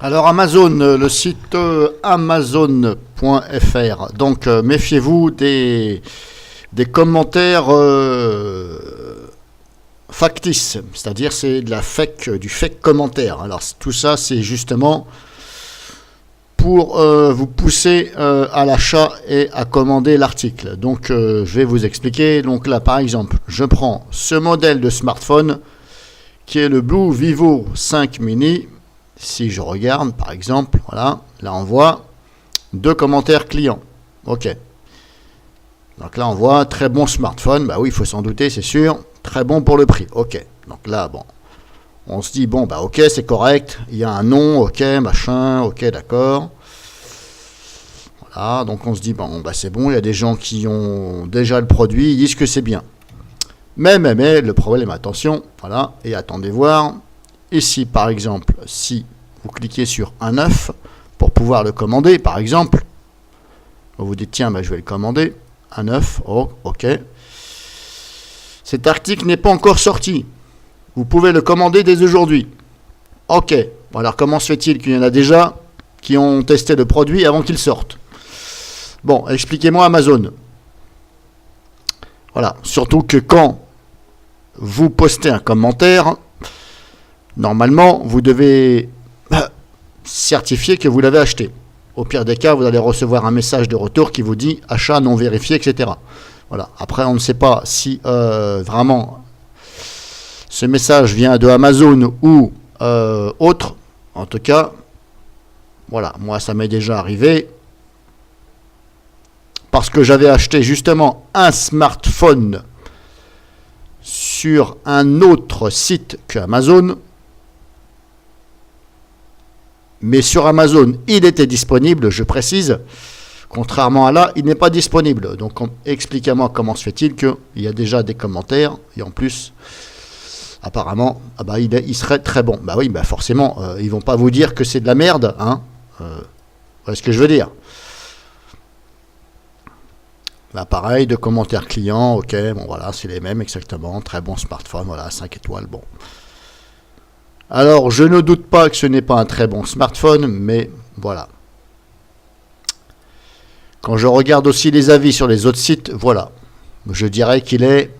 Alors Amazon, le site amazon.fr. Donc méfiez-vous des commentaires factices, c'est-à-dire c'est de la fake, du fake commentaire. Alors tout ça c'est justement pour vous pousser à l'achat et à commander l'article. Donc je vais vous expliquer. Donc là par exemple, je prends ce modèle de smartphone qui est le Blue Vivo 5 Mini. Si je regarde par exemple, voilà, là on voit 2 commentaires clients. Ok. Donc là on voit très bon smartphone. Bah oui, il faut s'en douter, c'est sûr. Très bon pour le prix. Ok. Donc là, bon, on se dit bon bah ok, c'est correct. Il y a un nom, ok, machin, ok, d'accord. Voilà. Donc on se dit bon bah c'est bon. Il y a des gens qui ont déjà le produit, ils disent que c'est bien. Mais le problème, attention, voilà, et attendez voir. Ici, par exemple, si vous cliquez sur un œuf pour pouvoir le commander, par exemple, vous vous dites, tiens, bah, je vais le commander, un œuf, oh, ok. Cet article n'est pas encore sorti. Vous pouvez le commander dès aujourd'hui. Ok. Alors, comment se fait-il qu'il y en a déjà qui ont testé le produit avant qu'il sorte? Bon, expliquez-moi Amazon. Voilà. Surtout que quand vous postez un commentaire, normalement, vous devez certifier que vous l'avez acheté. Au pire des cas, vous allez recevoir un message de retour qui vous dit achat non vérifié, etc. Voilà. Après, on ne sait pas si vraiment ce message vient de Amazon ou autre. En tout cas, voilà. Moi, ça m'est déjà arrivé parce que j'avais acheté justement un smartphone sur un autre site qu'Amazon. Mais sur Amazon, il était disponible, je précise. Contrairement à là, il n'est pas disponible. Donc, expliquez-moi comment se fait-il qu'il y a déjà des commentaires. Et en plus, apparemment, ah bah, il serait très bon. Bah oui, bah forcément, ils vont pas vous dire que c'est de la merde. Hein. Voilà ce que je veux dire. Là, pareil, de commentaires clients. Ok, bon voilà, c'est les mêmes exactement. Très bon smartphone, voilà, 5 étoiles, bon. Alors, je ne doute pas que ce n'est pas un très bon smartphone, mais voilà. Quand je regarde aussi les avis sur les autres sites, voilà. Je dirais qu'il est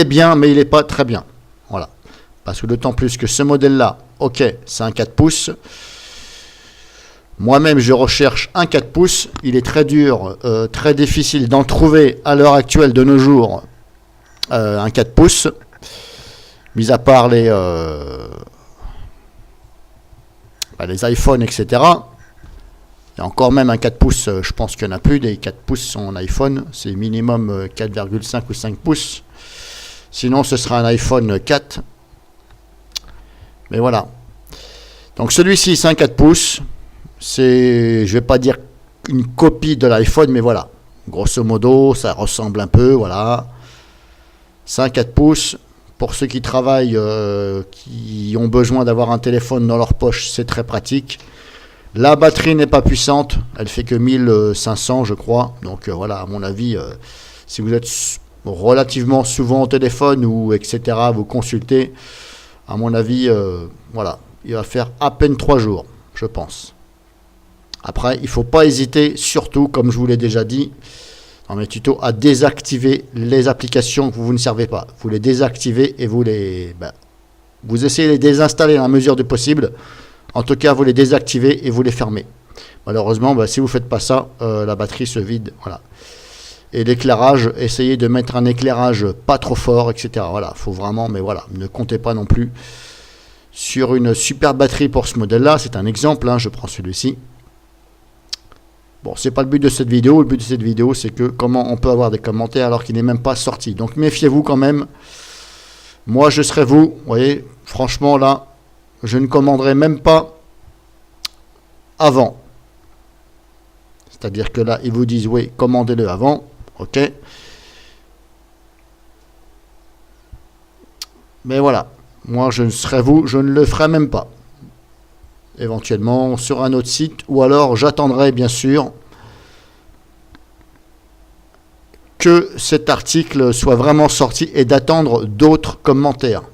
bien, mais il n'est pas très bien. Voilà. Parce que d'autant plus que ce modèle-là, ok, c'est un 4 pouces. Moi-même, je recherche un 4 pouces. Il est très dur, très difficile d'en trouver à l'heure actuelle de nos jours un 4 pouces. Mis à part les iPhones, etc. Il y a encore même un 4 pouces, je pense qu'il n'y en a plus. Des 4 pouces en iPhone, c'est minimum 4,5 ou 5 pouces. Sinon, ce sera un iPhone 4. Mais voilà. Donc celui-ci, c'est un 4 pouces. C'est, je ne vais pas dire une copie de l'iPhone, mais voilà. Grosso modo, ça ressemble un peu, voilà. C'est un 4 pouces. Pour ceux qui travaillent, qui ont besoin d'avoir un téléphone dans leur poche, c'est très pratique. La batterie n'est pas puissante, elle fait que 1500 je crois. Donc voilà, à mon avis, si vous êtes relativement souvent au téléphone ou etc., vous consultez, à mon avis, voilà, il va faire à peine 3 jours, je pense. Après, il ne faut pas hésiter, surtout, comme je vous l'ai déjà dit, dans mes tutos, à désactiver les applications que vous ne servez pas. Vous les désactivez et vous essayez de les désinstaller dans la mesure du possible. En tout cas, vous les désactivez et vous les fermez. Malheureusement, si vous ne faites pas ça, la batterie se vide. Voilà. Et l'éclairage, essayez de mettre un éclairage pas trop fort, etc. Voilà, faut vraiment, mais voilà, ne comptez pas non plus sur une super batterie pour ce modèle-là. C'est un exemple, hein, je prends celui-ci. Bon, c'est pas le but de cette vidéo. Le but de cette vidéo, c'est que comment on peut avoir des commentaires alors qu'il n'est même pas sorti. Donc, méfiez-vous quand même. Moi, je serais vous. Vous voyez, franchement, là, je ne commanderai même pas avant. C'est-à-dire que là, ils vous disent, oui, commandez-le avant. OK. Mais voilà. Moi, je ne serais vous. Je ne le ferai même pas. Éventuellement sur un autre site, ou alors j'attendrai bien sûr que cet article soit vraiment sorti et d'attendre d'autres commentaires.